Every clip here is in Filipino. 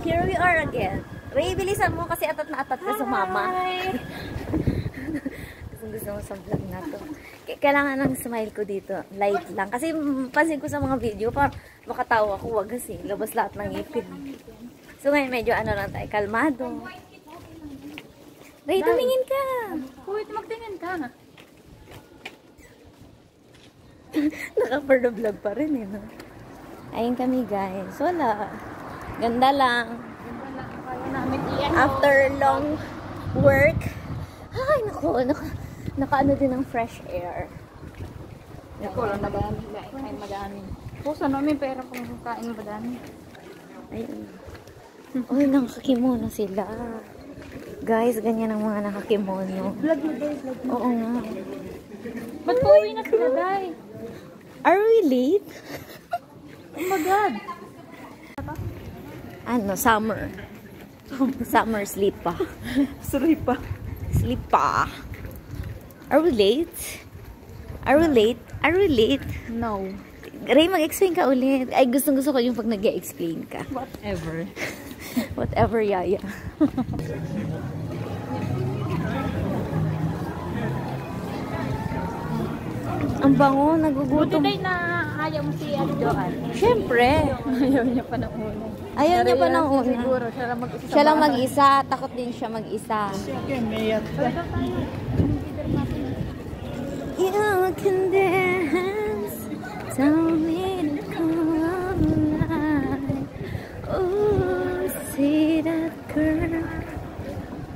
Here we are again. Ray, bilisan mo kasi atat na atat ka sa mama. Gusto mo sa vlog na to. Kailangan ng smile ko dito. Light lang. Kasi pansin ko sa mga video, parang makatawa ko. Wag kasi. Labas lahat ng ngipin. So ngayon medyo ano lang tayo. Kalmado. Ray, tumingin ka. Uy, magtingin ka. Naka-for the vlog pa rin eh. No? Ayun kami guys. Wala. Ganda lang. After long work. Ay, naku. Naka-ano din ng fresh air. Ako lang kain madami. Pusa no, may pera kung kain madami. Ayun. Uy, nakakimono sila. Guys, ganyan ang mga nakakimono. Vlog mo guys, vlog mo. Oo nga. Ba't pauwi na sila, Day? Are we late? Oh my God. Ano, summer. Summer sleep pa. Sleep pa. Sleep pa. Are we late? Are we late? Are we late? No. Ray, mag-explain ka ulit. Ay, gustong-gusto ko yung pag nag-explain ka. Whatever. Whatever, Yaya. Ang bango, nagugutom. Buti na ayaw mo si Joan. Siyempre. Ayaw niya pa ng una. Ayaw niya pa ng una. Siguro, siya lang mag-isa. Siya lang mag-isa. Takot din siya mag-isa. You can dance. Tell me to come alive. Oh, see that girl.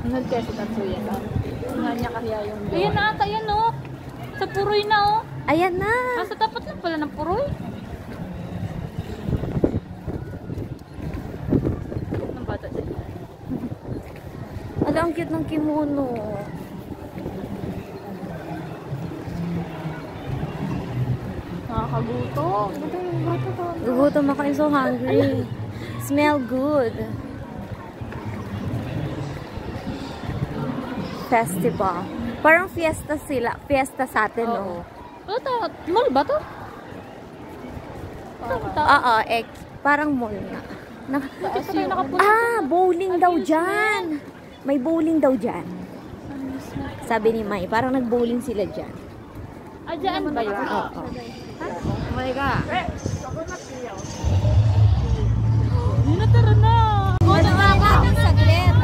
Ano kaya si Tatsuya? Nga niya kaya yung Joan. Ayan na ata, yan o. Sa Puroy na o. Ayan na. Sa tapat lang pala ng Puroy. Ang bata din. Ala, ang cute ng kimono. Nakakagutom. Gugutom ako. I'm so hungry. Smell good. Festival. Parang fiesta sila. Fiesta sa atin, no? Ano mall ba to? Oo, parang mall nga. Bowling daw dyan. May bowling daw dyan. Sabi ni Mai, parang nag-bowling sila dyan. Dyan ba yun? Oo. Oh my God. Tara na. Saglit.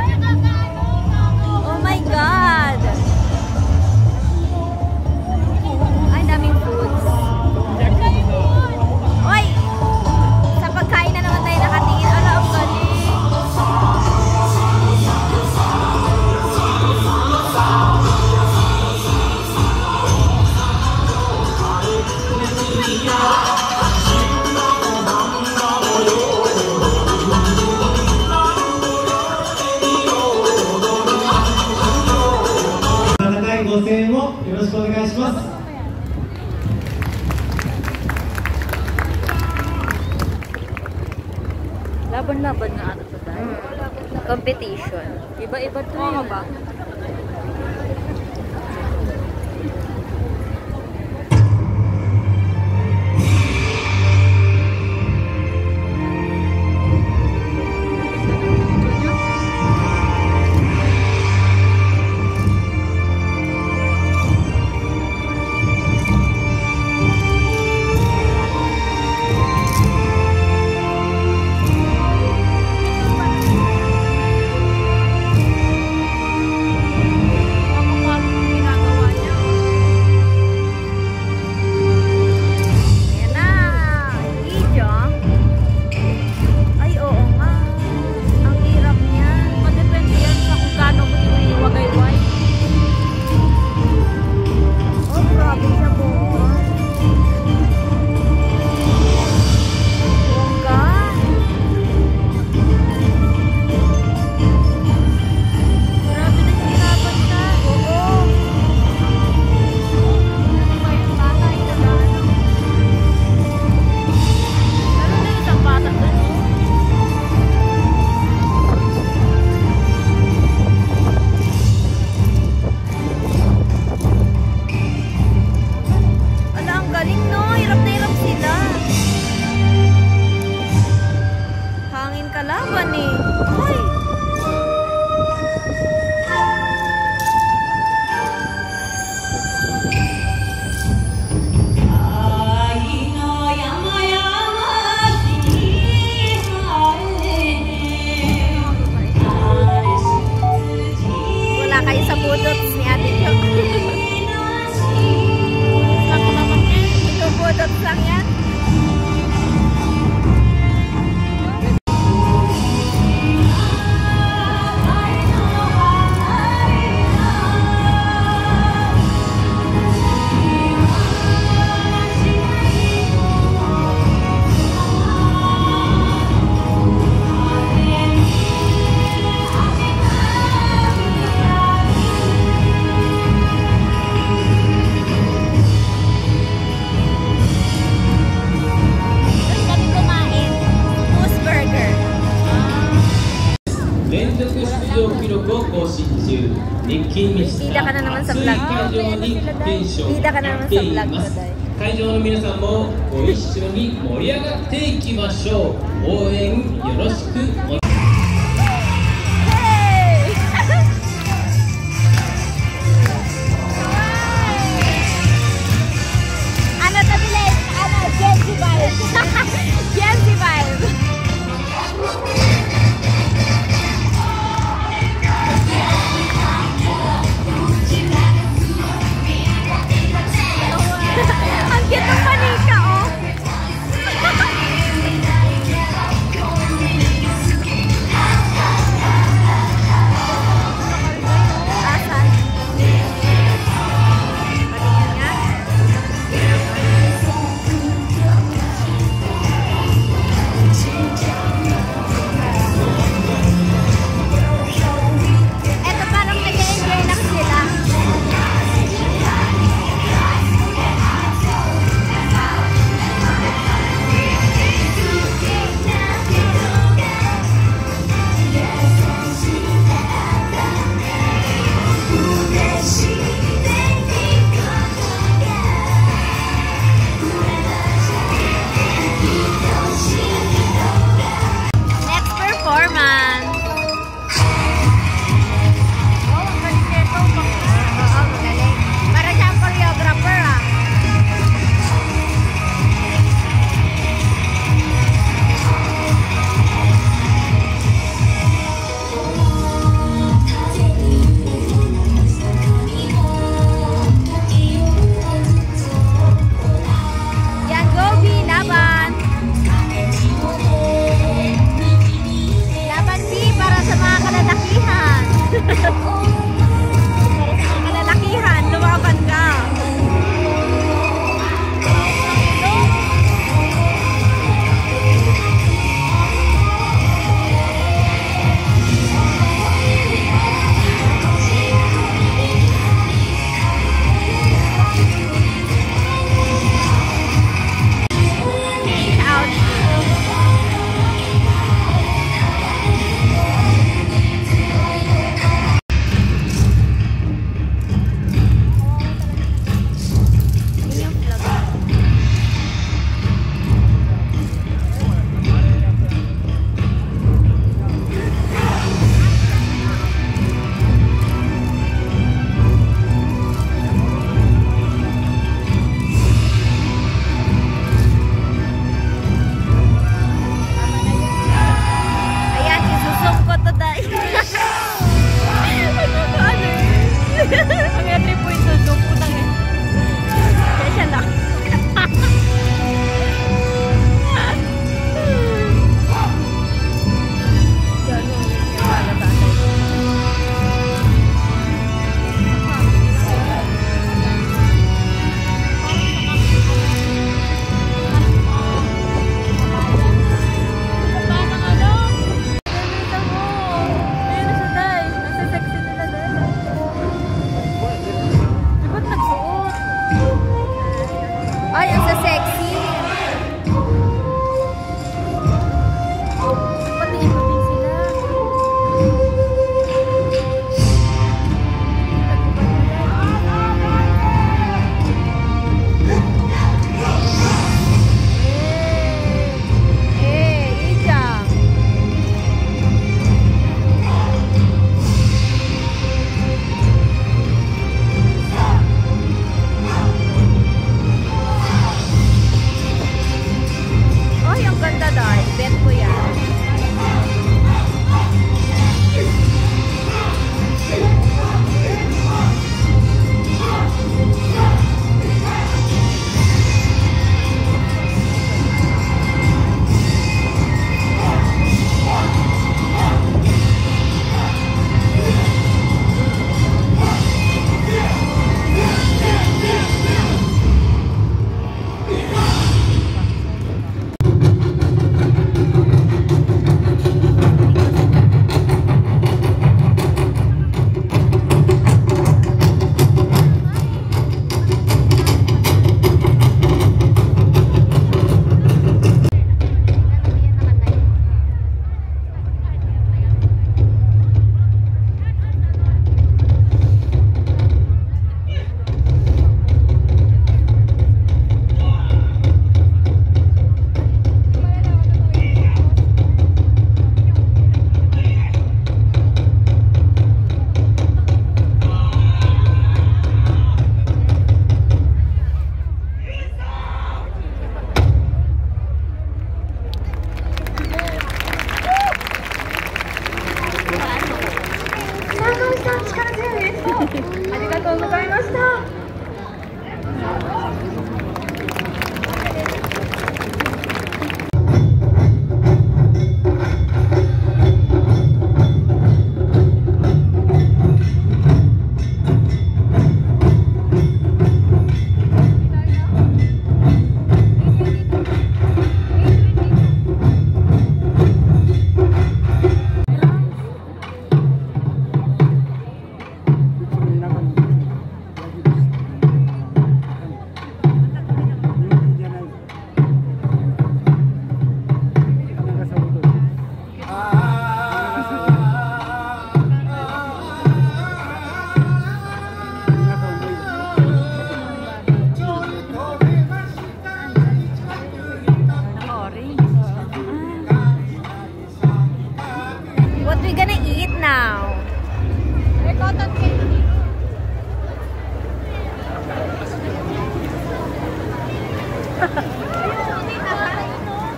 Oh my God. Ay, daming foods. Oy! Sa pagkain na naman tayo nakatingin. Ala, ang galing. Laban-laban nga ano to tayo. Competition. Iba-iba to yun. Ba? Apa nih? Hai. Wala kayo sa budot ni Ate Jo. Ako naman yan. Ito budot lang yan. Bida ka na naman sa vlog ko. Bida ka na naman sa vlog ko, Day. 会場の皆さんもご一緒に盛り上がっていきましょう。応援よろしくお願いします。 Ang cute ng panika, oh. we're gonna eat now? May cotton candy.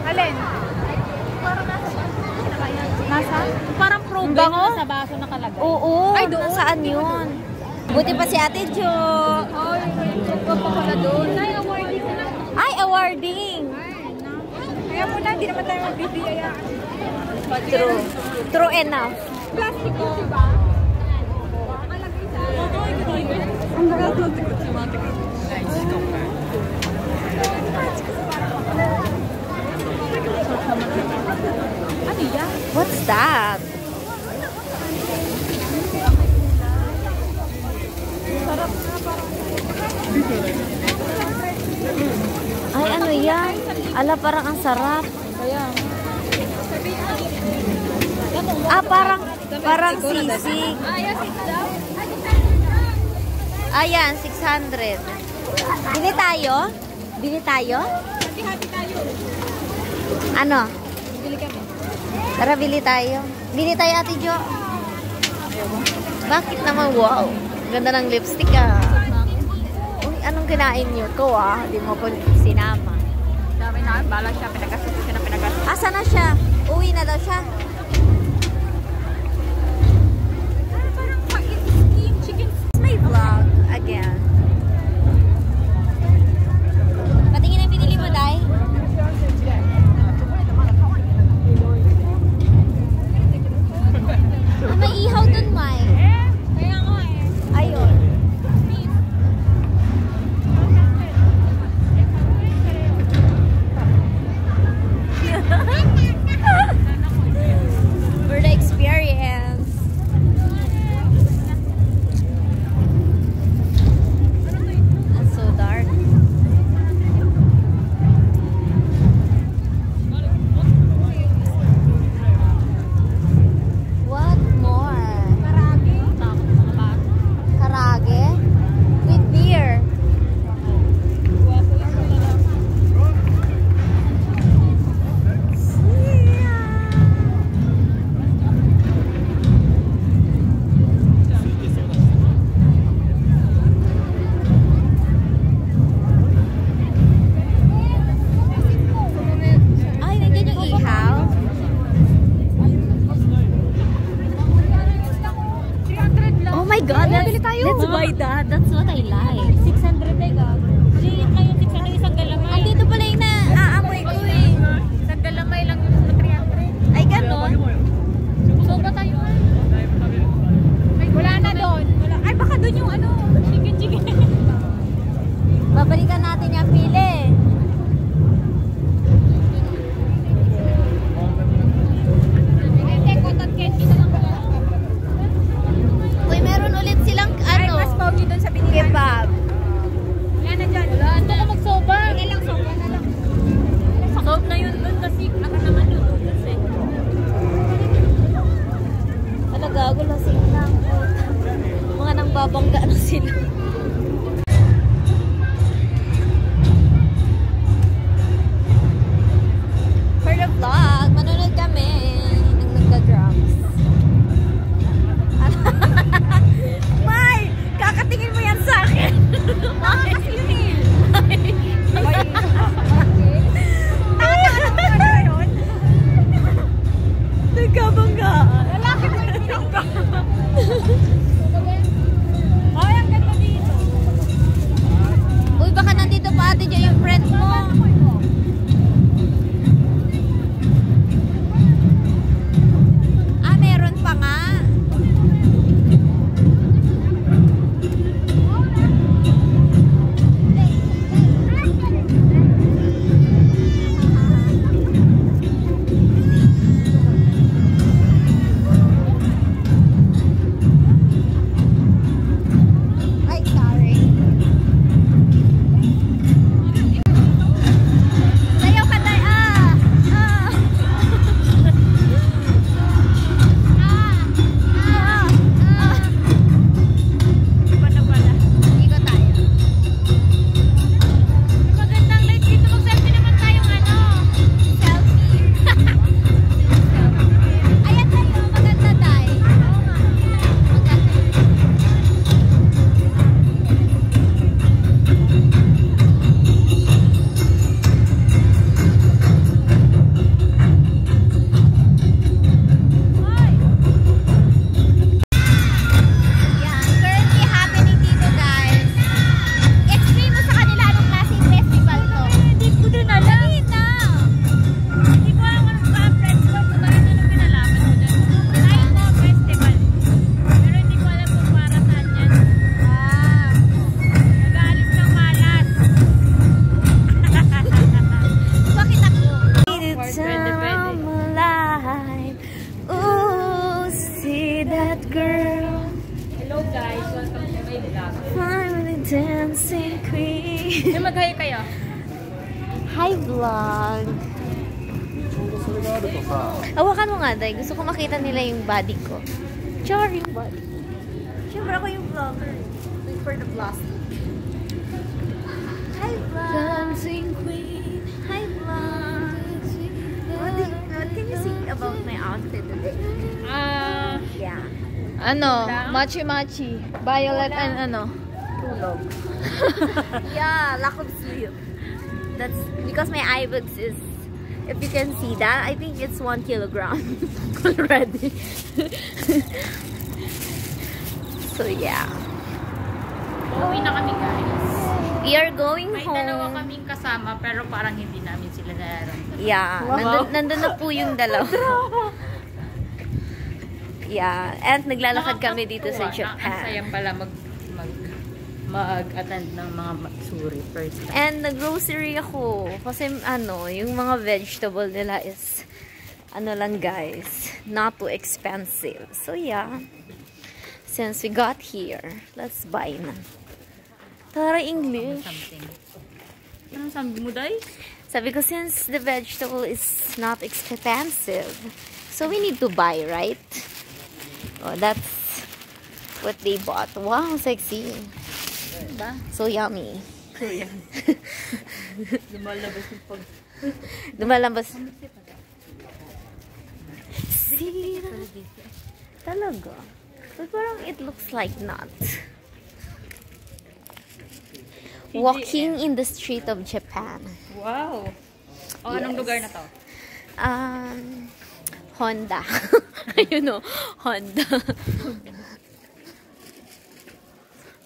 Alin? Nasa? Parang proven Bango? sa baso nakalagay. Oo. Ay, doon. Saan yun? Buti pa si Ate Jo. Ay, pa pala doon. Ay, awarding na. Ay, awarding. Kaya muna, hindi naman tayo magbibiyaya. True. True enough. Plastic ko, diba? Ang gagal. Ano yan? What's that? Sarap na parang. Ay, ano yan? Ala, parang ang sarap. Kaya. Parang sisig. Ayan, 600. Bili tayo? Bili tayo? Hati-hati tayo. Ano? Bili kami. Tara, bili tayo. Bili tayo, Ate Jo. Bakit naman? Wow. Ganda ng lipstick, ah. Uy, anong kinain niyo to, ah? Hindi mo ko sinama. Dami na, bala siya, pinagastos siya na pinagastos. Asa na siya? Uwi na daw siya. Parang pa-skin, chicken. My vlog again. Patingin ang pinili mo, Day. Ah, may ihaw dun, Mai. Kaya nga eh. Ayun. For the experience. It's so dark. What more? Karagi. Takot mga bata. Karage? With beer. Guwapo yung sila lang. Ay, nandiyan yung ihaw. 300 lang. Oh my God, Bili tayo. let's buy that. That's what I like. 600 ay ga. Liit na yung 600 isang galamay. Andito pala yung naaamoy ko eh. Isang galamay lang yung 300. Ay, ganon. Sobra tayo. Ay, wala na doon. Wala. Ay, baka doon yung ano. Chicken. Babalikan natin yung pili. Hindi, cotton candy na lang wala. Uy, meron ulit silang Ay, ano, mas pogi doon sa binili. kebab. Wala na dyan. Wala na. Ito magsoba. Wala lang, soba na lang. Sob na yun doon kasi ako naman doon kasi. Talaga, gulasing lang. Mga nang babangga na sila. For the vlog, manonood kami ng nagda-drums. May! Kakatingin mo yan sa akin! May! Kasi yun eh. Nagkabanggaan. Lalaki mo yung pinangga. Ay, ang ganda dito. girl. Hello guys, welcome to my vlog. I'm the dancing queen. Mag-hi kayo. Hi, vlog. Hawakan mo nga, Day. Gusto ko makita nila yung body ko. Char, yung body ko. Siyempre ako yung vlogger. Wait for the plastic. Hi, vlog. Dancing queen. Hi, vlog. What can you say about my outfit today? Yeah. Ano? Machi-machi. Violet and ano? Tulog. Yeah, lack of sleep. That's because my eyelids is, if you can see that, I think it's 1 kilogram already. So yeah. Uwi na kami guys. We are going May home. dalawa kaming kasama pero parang hindi namin sila nararamdaman. Yeah. Wow. Nandun na po yung dalawa. Yeah. And naglalakad kami dito sa Ang Japan. saya pala mag-attend ng mga matsuri first time. And nag-grocery ako. Kasi ano, yung mga vegetable nila is, ano lang guys, not too expensive. So yeah. Since we got here, let's buy na. Tara, English. Anong sabi mo, Day? Sabi ko, since the vegetable is not expensive, so we need to buy, right? Oh, that's what they bought. Wow, sexy. Diba? So yummy. So yan. Lumalabas yung pag... Lumalabas. See? Talaga. But parang it looks like not. Walking in the street of Japan. Wow! O, anong Yes. lugar na to? Honda. You know, Honda.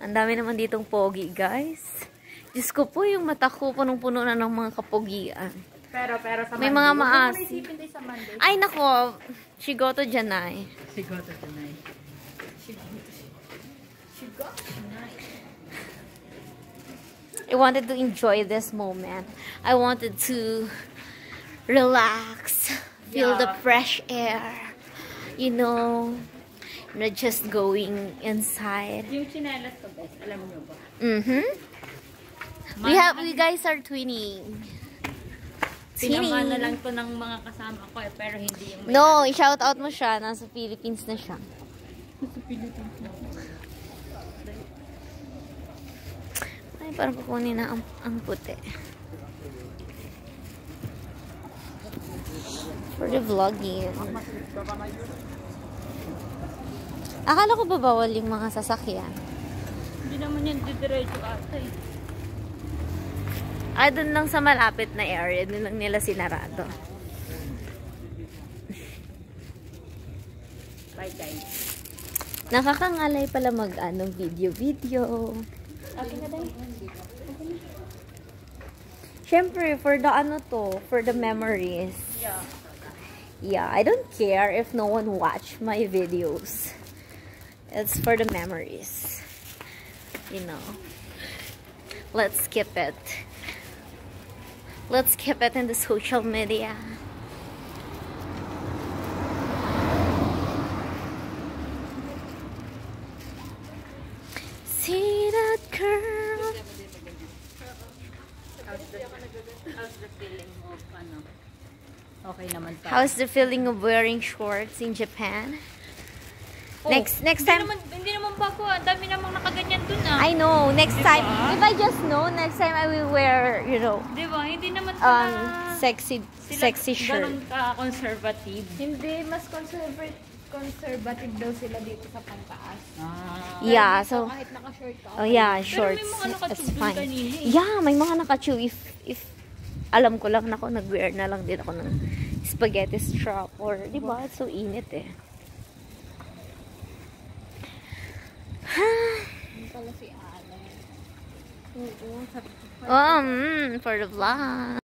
Ang dami naman ditong pogi, guys. Diyos ko po, yung mata ko punong-puno na ng mga kapogian. Pero sa May Monday. mga Huwag mo maasi. naisipin tayo sa Monday. Ay, nako. Shigoto Janai. Siguro tonight. I wanted to enjoy this moment. I wanted to relax, feel the Yeah. fresh air, you know, not just going inside. Yung chinelas ko, guys, alam nyo ba? We guys are twinning. Pinamana lang to ng mga kasama ko eh, pero hindi yung may... No, i-shout out mo siya. Nasa Philippines na siya. Ay, parang kukunin na ang puti. For the vlogging. Akala ko ba bawal yung mga sasakyan? Hindi naman yan didiretso ata eh. Ay, dun lang sa malapit na area. Dun lang nila sinarado. Bye guys. Nakakangalay pala mag-ano, video. Okay na tayo. Siyempre, for the ano to, for the memories. Yeah. Yeah, I don't care if no one watch my videos. It's for the memories. You know. Let's skip it. Let's keep it in the social media. See that girl? How's the feeling of ano? Okay naman pa. How's the feeling of wearing shorts in Japan? Next time. Hindi naman bago. Ang dami namang nakaganyan dun ah. I know. Next Diba? time, if I just know, next time I will wear, you know, Diba? Hindi naman sexy shirt. Ganun ka conservative. Hindi, mas conservative daw sila dito sa pantaas. Yeah, Dito, so kahit naka-shirt ka. oh yeah, Pero shorts. may mga That's naka-tube fine. kanina eh. Yeah, may mga naka-chew. If alam ko lang, nako, nag-wear na lang din ako ng spaghetti strap or, di ba? So init eh. Yung pala si Ana. For the vlog.